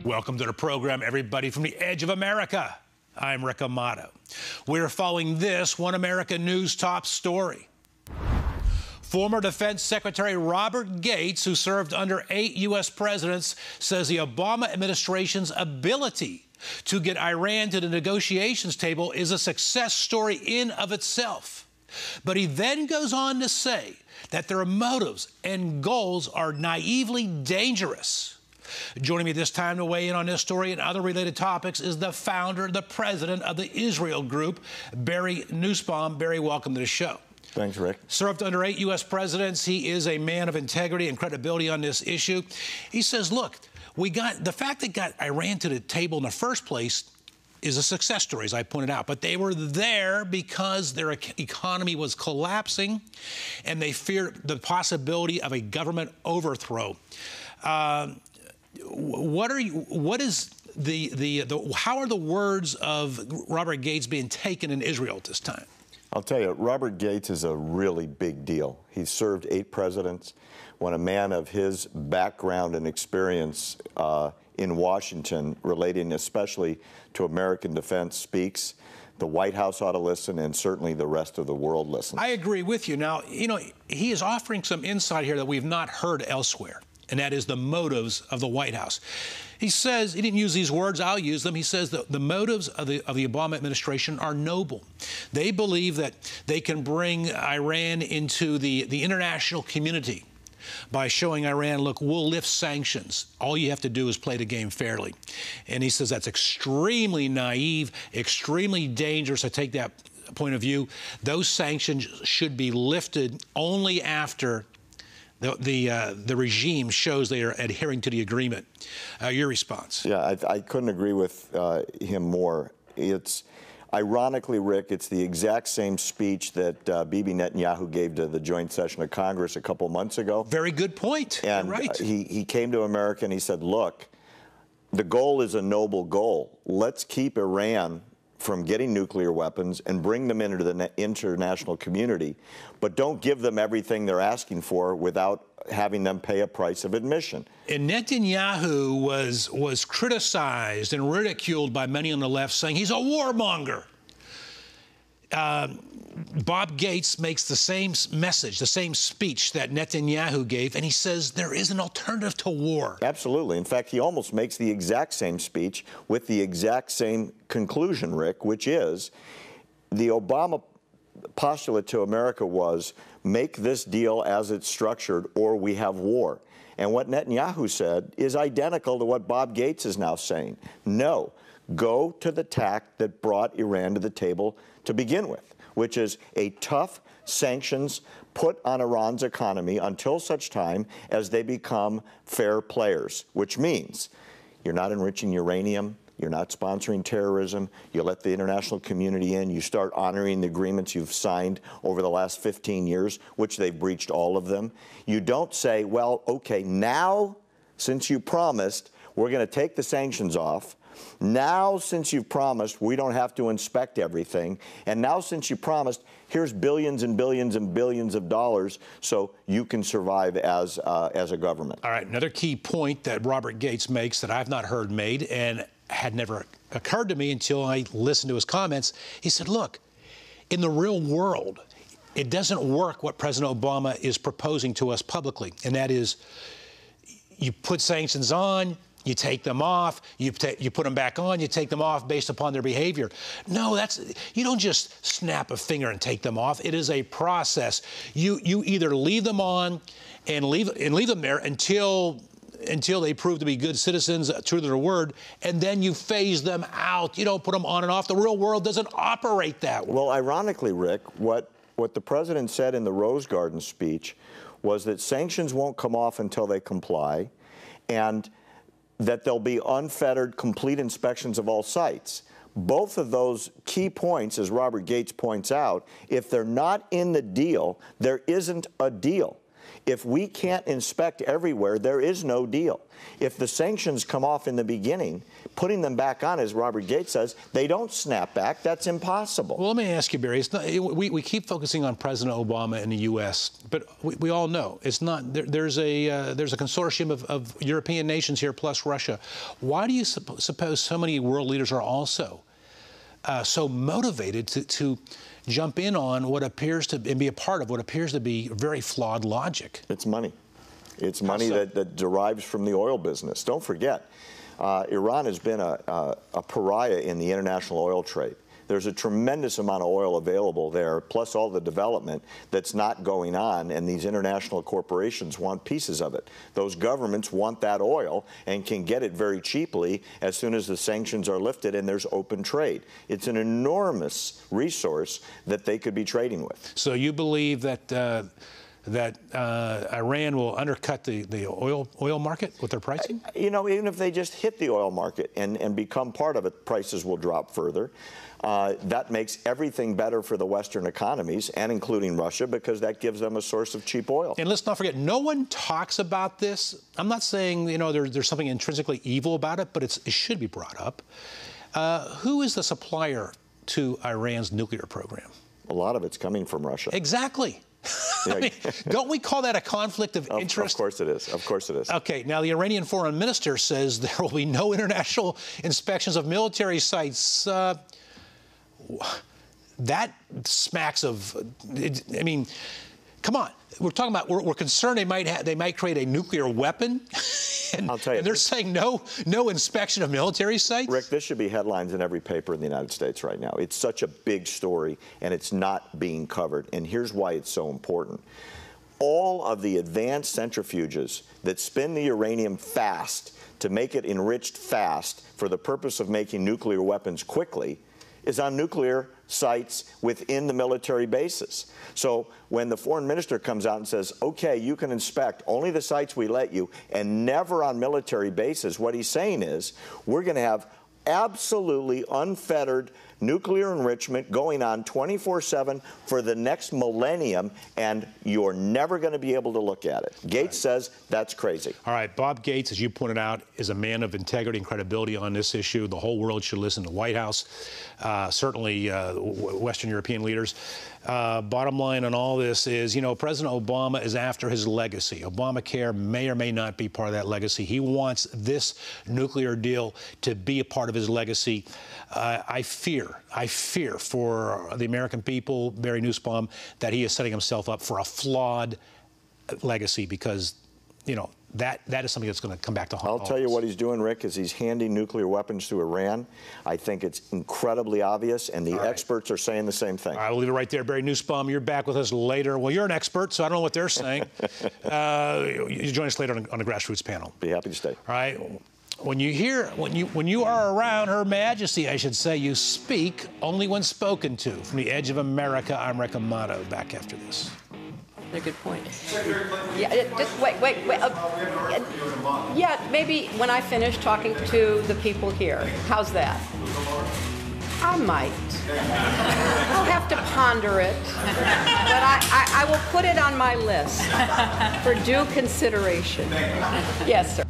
Welcome to the program, everybody from the edge of America. I'm Rick Amato. We're following this One America News top story. Former Defense Secretary Robert Gates, who served under 8 U.S. presidents, says the Obama administration's ability to get Iran to the negotiations table is a success story in of itself. But he then goes on to say that their motives and goals are naively dangerous. Joining me this time to weigh in on this story and other related topics is the founder, the president of the Israel Group, Barry Nussbaum. Barry, welcome to the show. Thanks, Rick. Served under 8 U.S. presidents. He is a man of integrity and credibility on this issue. He says, look, the fact that got Iran to the table in the first place is a success story, as I pointed out. But they were there because their economy was collapsing and they feared the possibility of a government overthrow. How are the words of Robert Gates being taken in Israel at this time? I'll tell you, Robert Gates is a really big deal. He's served 8 presidents. When a man of his background and experience in Washington, relating especially to American defense, speaks, the White House ought to listen, and certainly the rest of the world listens. I agree with you. Now, you know, he is offering some insight here that we've not heard elsewhere, and that is the motives of the White House. He says, he didn't use these words, I'll use them. He says that the motives of the Obama administration are noble. They believe that they can bring Iran into the international community by showing Iran, look, we'll lift sanctions. All you have to do is play the game fairly. And he says that's extremely naive, extremely dangerous to take that point of view. Those sanctions should be lifted only after the regime shows they are adhering to the agreement. Your response? Yeah, I couldn't agree with him more. It's ironically, Rick, it's the exact same speech that Bibi Netanyahu gave to the joint session of Congress a couple months ago. Very good point. And You're right. He came to America and he said, look, the goal is a noble goal. Let's keep Iran from getting nuclear weapons and bring them into the international community, but don't give them everything they're asking for without having them pay a price of admission. And Netanyahu was criticized and ridiculed by many on the left, saying he's a warmonger. Bob Gates makes the same message, the same speech that Netanyahu gave, and he says there is an alternative to war. Absolutely. In fact, he almost makes the exact same speech with the exact same conclusion, Rick, which is the Obama postulate to America was make this deal as it's structured or we have war. And what Netanyahu said is identical to what Bob Gates is now saying. No, go to the tack that brought Iran to the table to begin with, which is a tough sanctions put on Iran's economy until such time as they become fair players, which means you're not enriching uranium, you're not sponsoring terrorism, you let the international community in, you start honoring the agreements you've signed over the last 15 years, which they've breached all of them. You don't say, well, okay, now, since you promised, we're going to take the sanctions off. Now, since you've promised, we don't have to inspect everything. And now, since you promised, here's billions and billions and billions of dollars so you can survive as a government. All right, another key point that Robert Gates makes that I've not heard made and had never occurred to me until I listened to his comments. He said, look, in the real world, it doesn't work what President Obama is proposing to us publicly, and that is you put sanctions on, you take them off, you put them back on, you take them off based upon their behavior. No, you don't just snap a finger and take them off. It is a process. You either leave them on and leave them there until they prove to be good citizens, true to their word, and then you phase them out. You don't put them on and off. The real world doesn't operate that way. Well, ironically, Rick, what the president said in the Rose Garden speech was that sanctions won't come off until they comply, and that there'll be unfettered, complete inspections of all sites. Both of those key points, as Robert Gates points out, if they're not in the deal, there isn't a deal. If we can't inspect everywhere, there is no deal. If the sanctions come off in the beginning, putting them back on, as Robert Gates says, they don't snap back. That's impossible. Well, let me ask you, Barry. It's not, we keep focusing on President Obama in the U.S., but we all know it's not. There's a consortium of European nations here plus Russia. Why do you suppose so many world leaders are also so motivated to jump in on what appears to and be a part of what appears to be very flawed logic? It's money. It's money that derives from the oil business. Don't forget, Iran has been a pariah in the international oil trade. There's a tremendous amount of oil available there, plus all the development that's not going on, and these international corporations want pieces of it. Those governments want that oil and can get it very cheaply as soon as the sanctions are lifted and there's open trade. It's an enormous resource that they could be trading with. So you believe that Iran will undercut the oil market with their pricing? You know, even if they just hit the oil market and become part of it, prices will drop further. That makes everything better for the Western economies, and including Russia, because that gives them a source of cheap oil. And let's not forget, no one talks about this. I'm not saying, you know, there's something intrinsically evil about it, but it should be brought up. Who is the supplier to Iran's nuclear program? A lot of it's coming from Russia. Exactly. I mean, don't we call that a conflict of interest? Of course it is. Of course it is. Okay. Now, the Iranian foreign minister says there will be no international inspections of military sites. That smacks of, I mean, come on. We're talking about, we're concerned they might create a nuclear weapon. And, I'll tell you. And they're saying no inspection of military sites? Rick, this should be headlines in every paper in the United States right now. It's such a big story, and it's not being covered. And here's why it's so important. All of the advanced centrifuges that spin the uranium fast to make it enriched fast for the purpose of making nuclear weapons quickly is on nuclear sites within the military bases. So when the foreign minister comes out and says, okay, you can inspect only the sites we let you and never on military bases, what he's saying is we're going to have absolutely unfettered nuclear enrichment going on 24/7 for the next millennium, and you're never going to be able to look at it. Gates says that's crazy. All right, Bob Gates, as you pointed out, is a man of integrity and credibility on this issue. The whole world should listen to the White House, certainly Western European leaders. Bottom line on all this is, you know, President Obama is after his legacy. Obamacare may or may not be part of that legacy. He wants this nuclear deal to be a part of his legacy. I fear for the American people, Barry Nussbaum, that he is setting himself up for a flawed legacy because, you know, that is something that's going to come back to haunt. I'll tell you what he's doing, Rick, is he's handing nuclear weapons to Iran. I think it's incredibly obvious, and the experts are saying the same thing. I will leave it right there. Barry Nussbaum, you're back with us later. Well, you're an expert, so I don't know what they're saying. You join us later on the Grassroots panel. Be happy to stay. All right. When you are around Her Majesty, I should say, you speak only when spoken to. From the edge of America, I'm Rick Amato. Back after this. A good point. Yeah, just wait. Yeah, maybe when I finish talking to the people here. How's that? I might. I'll have to ponder it, but I will put it on my list for due consideration. Yes, sir.